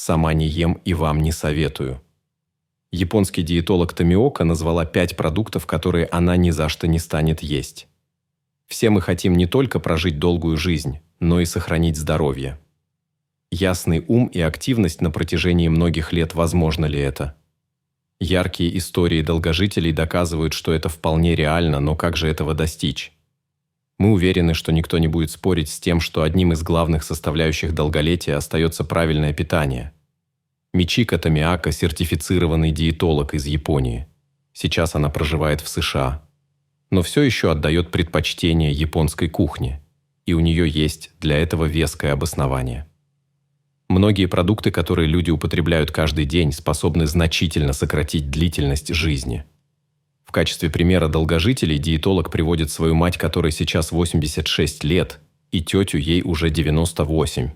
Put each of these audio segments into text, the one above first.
Сама не ем и вам не советую. Японский диетолог Томиока назвала 5 продуктов, которые она ни за что не станет есть. Все мы хотим не только прожить долгую жизнь, но и сохранить здоровье. Ясный ум и активность на протяжении многих лет, возможно ли это? Яркие истории долгожителей доказывают, что это вполне реально, но как же этого достичь? Мы уверены, что никто не будет спорить с тем, что одним из главных составляющих долголетия остается правильное питание. Мичико Томиока – сертифицированный диетолог из Японии. Сейчас она проживает в США. Но все еще отдает предпочтение японской кухне, и у нее есть для этого веское обоснование. Многие продукты, которые люди употребляют каждый день, способны значительно сократить длительность жизни. В качестве примера долгожителей диетолог приводит свою мать, которой сейчас 86 лет, и тетю, ей уже 98.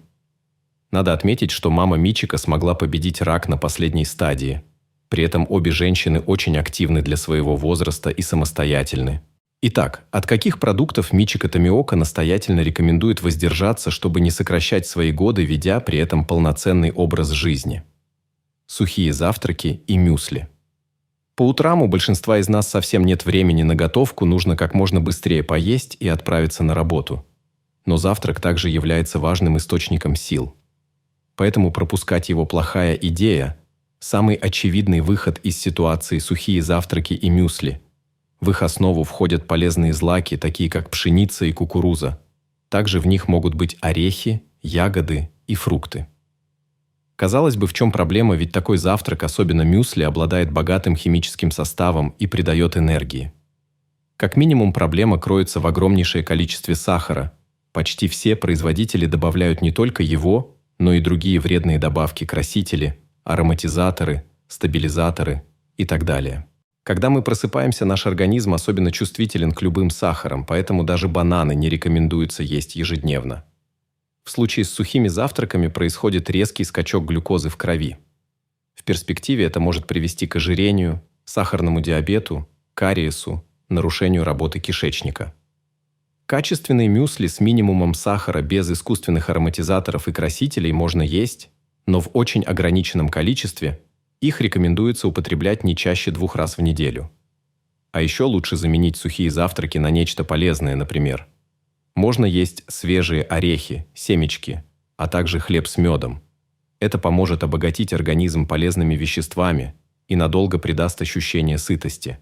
Надо отметить, что мама Мичико смогла победить рак на последней стадии. При этом обе женщины очень активны для своего возраста и самостоятельны. Итак, от каких продуктов Мичико Томиока настоятельно рекомендует воздержаться, чтобы не сокращать свои годы, ведя при этом полноценный образ жизни? Сухие завтраки и мюсли. По утрам у большинства из нас совсем нет времени на готовку, нужно как можно быстрее поесть и отправиться на работу. Но завтрак также является важным источником сил. Поэтому пропускать его плохая идея. Самый очевидный выход из ситуации – сухие завтраки и мюсли. В их основу входят полезные злаки, такие как пшеница и кукуруза. Также в них могут быть орехи, ягоды и фрукты. Казалось бы, в чем проблема, ведь такой завтрак, особенно мюсли, обладает богатым химическим составом и придает энергии. Как минимум, проблема кроется в огромнейшее количестве сахара. Почти все производители добавляют не только его, но и другие вредные добавки, красители, ароматизаторы, стабилизаторы и так далее. Когда мы просыпаемся, наш организм особенно чувствителен к любым сахарам, поэтому даже бананы не рекомендуется есть ежедневно. В случае с сухими завтраками происходит резкий скачок глюкозы в крови. В перспективе это может привести к ожирению, сахарному диабету, кариесу, нарушению работы кишечника. Качественные мюсли с минимумом сахара без искусственных ароматизаторов и красителей можно есть, но в очень ограниченном количестве. Их рекомендуется употреблять не чаще 2 раз в неделю. А еще лучше заменить сухие завтраки на нечто полезное, например. Можно есть свежие орехи, семечки, а также хлеб с медом. Это поможет обогатить организм полезными веществами и надолго придаст ощущение сытости.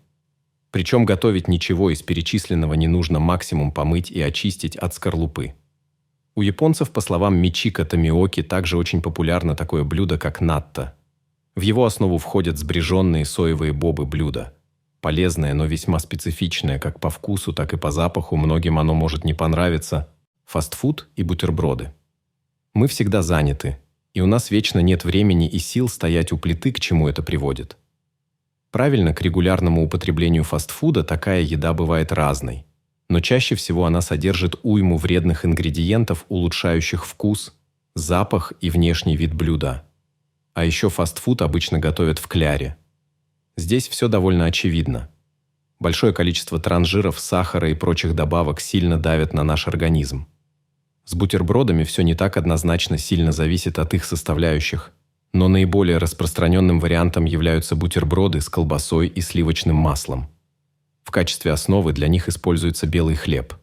Причем готовить ничего из перечисленного не нужно, максимум помыть и очистить от скорлупы. У японцев, по словам Мичико Томиоки, также очень популярно такое блюдо, как натто. В его основу входят сбреженные соевые бобы блюда. Полезное, но весьма специфичное как по вкусу, так и по запаху, многим оно может не понравиться. Фастфуд и бутерброды. Мы всегда заняты, и у нас вечно нет времени и сил стоять у плиты, к чему это приводит. Правильно, к регулярному употреблению фастфуда такая еда бывает разной, но чаще всего она содержит уйму вредных ингредиентов, улучшающих вкус, запах и внешний вид блюда. А еще фастфуд обычно готовят в кляре. Здесь все довольно очевидно. Большое количество трансжиров, сахара и прочих добавок сильно давят на наш организм. С бутербродами все не так однозначно, сильно зависит от их составляющих, но наиболее распространенным вариантом являются бутерброды с колбасой и сливочным маслом. В качестве основы для них используется белый хлеб.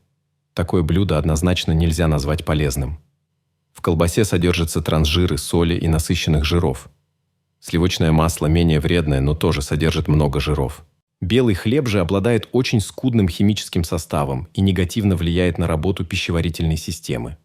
Такое блюдо однозначно нельзя назвать полезным. В колбасе содержатся трансжиры, соли и насыщенных жиров. Сливочное масло менее вредное, но тоже содержит много жиров. Белый хлеб же обладает очень скудным химическим составом и негативно влияет на работу пищеварительной системы.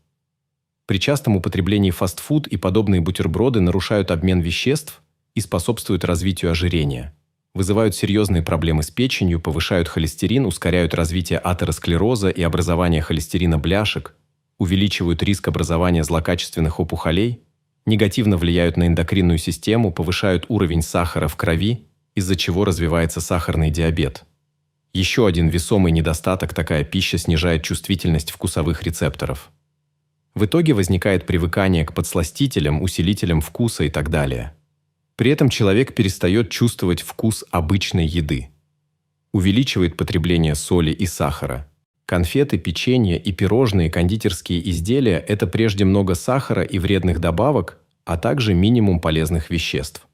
При частом употреблении фастфуд и подобные бутерброды нарушают обмен веществ и способствуют развитию ожирения, вызывают серьезные проблемы с печенью, повышают холестерин, ускоряют развитие атеросклероза и образование холестерина-бляшек, увеличивают риск образования злокачественных опухолей, негативно влияют на эндокринную систему, повышают уровень сахара в крови, из-за чего развивается сахарный диабет. Еще один весомый недостаток – такая пища снижает чувствительность вкусовых рецепторов. В итоге возникает привыкание к подсластителям, усилителям вкуса и так далее. При этом человек перестает чувствовать вкус обычной еды. Увеличивает потребление соли и сахара. Конфеты, печенье и пирожные, кондитерские изделия – это прежде много сахара и вредных добавок, а также минимум полезных веществ.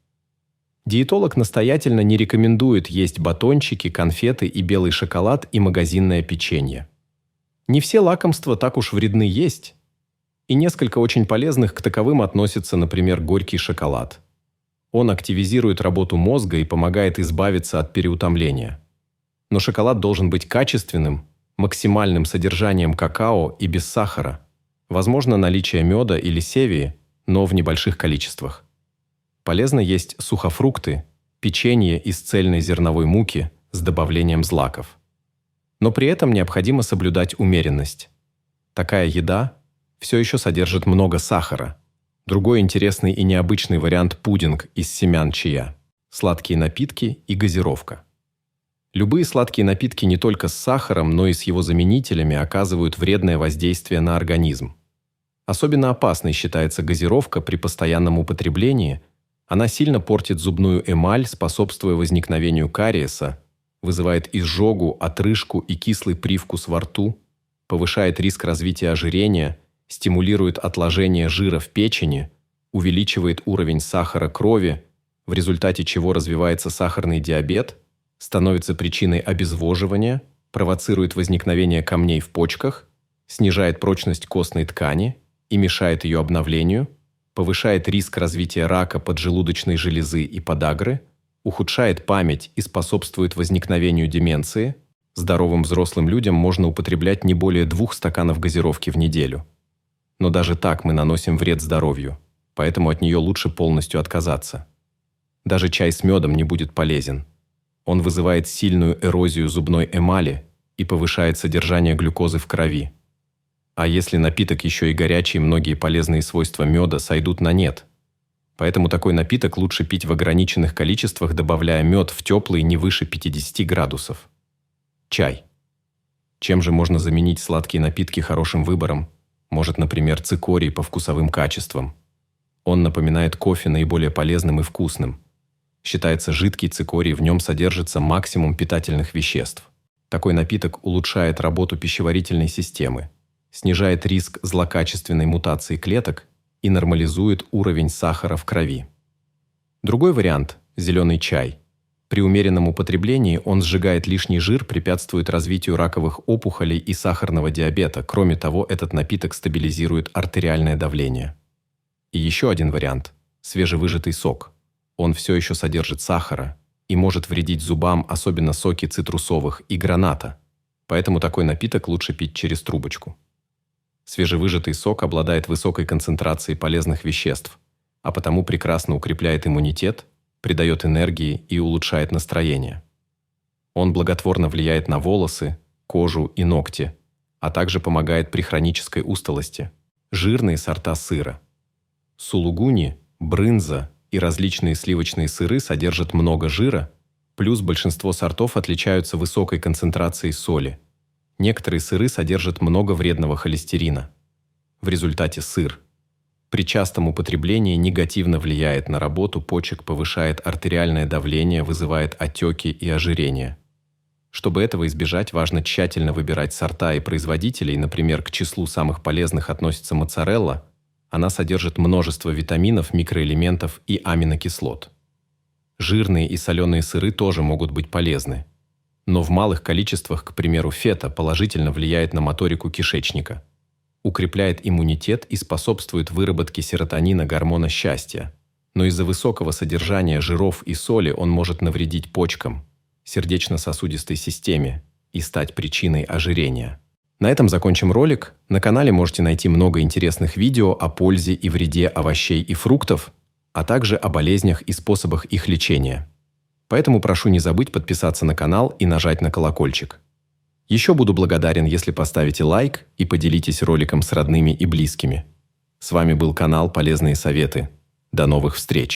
Диетолог настоятельно не рекомендует есть батончики, конфеты и белый шоколад и магазинное печенье. Не все лакомства так уж вредны есть, и несколько очень полезных к таковым относятся, например, горький шоколад. Он активизирует работу мозга и помогает избавиться от переутомления. Но шоколад должен быть качественным, максимальным содержанием какао и без сахара. Возможно наличие меда или севии, но в небольших количествах. Полезно есть сухофрукты, печенье из цельной зерновой муки с добавлением злаков. Но при этом необходимо соблюдать умеренность. Такая еда все еще содержит много сахара. Другой интересный и необычный вариант – пудинг из семян чиа, сладкие напитки и газировка. Любые сладкие напитки не только с сахаром, но и с его заменителями оказывают вредное воздействие на организм. Особенно опасной считается газировка при постоянном употреблении. Она сильно портит зубную эмаль, способствуя возникновению кариеса, вызывает изжогу, отрыжку и кислый привкус во рту, повышает риск развития ожирения, стимулирует отложение жира в печени, увеличивает уровень сахара крови, в результате чего развивается сахарный диабет, становится причиной обезвоживания, провоцирует возникновение камней в почках, снижает прочность костной ткани и мешает ее обновлению, повышает риск развития рака поджелудочной железы и подагры, ухудшает память и способствует возникновению деменции. Здоровым взрослым людям можно употреблять не более 2 стаканов газировки в неделю. Но даже так мы наносим вред здоровью, поэтому от нее лучше полностью отказаться. Даже чай с медом не будет полезен. Он вызывает сильную эрозию зубной эмали и повышает содержание глюкозы в крови. А если напиток еще и горячий, многие полезные свойства меда сойдут на нет. Поэтому такой напиток лучше пить в ограниченных количествах, добавляя мед в теплый не выше 50 градусов. Чай. Чем же можно заменить сладкие напитки хорошим выбором? Может, например, цикорий по вкусовым качествам. Он напоминает кофе наиболее полезным и вкусным. Считается, жидкий цикорий, в нем содержится максимум питательных веществ. Такой напиток улучшает работу пищеварительной системы, снижает риск злокачественной мутации клеток и нормализует уровень сахара в крови. Другой вариант – зеленый чай. При умеренном употреблении он сжигает лишний жир, препятствует развитию раковых опухолей и сахарного диабета. Кроме того, этот напиток стабилизирует артериальное давление. И еще один вариант – свежевыжатый сок. Он все еще содержит сахара и может вредить зубам, особенно соки цитрусовых и граната. Поэтому такой напиток лучше пить через трубочку. Свежевыжатый сок обладает высокой концентрацией полезных веществ, а потому прекрасно укрепляет иммунитет, придает энергии и улучшает настроение. Он благотворно влияет на волосы, кожу и ногти, а также помогает при хронической усталости. Жирные сорта сыра. Сулугуни, брынза и различные сливочные сыры содержат много жира, плюс большинство сортов отличаются высокой концентрацией соли. Некоторые сыры содержат много вредного холестерина. В результате сыр при частом употреблении негативно влияет на работу почек, повышает артериальное давление, вызывает отеки и ожирение. Чтобы этого избежать, важно тщательно выбирать сорта и производителей. Например, к числу самых полезных относится моцарелла. Она содержит множество витаминов, микроэлементов и аминокислот. Жирные и соленые сыры тоже могут быть полезны. Но в малых количествах, к примеру, фета, положительно влияет на моторику кишечника. Укрепляет иммунитет и способствует выработке серотонина, гормона счастья. Но из-за высокого содержания жиров и соли он может навредить почкам, сердечно-сосудистой системе и стать причиной ожирения. На этом закончим ролик. На канале можете найти много интересных видео о пользе и вреде овощей и фруктов, а также о болезнях и способах их лечения. Поэтому прошу не забыть подписаться на канал и нажать на колокольчик. Еще буду благодарен, если поставите лайк и поделитесь роликом с родными и близкими. С вами был канал «Полезные советы». До новых встреч!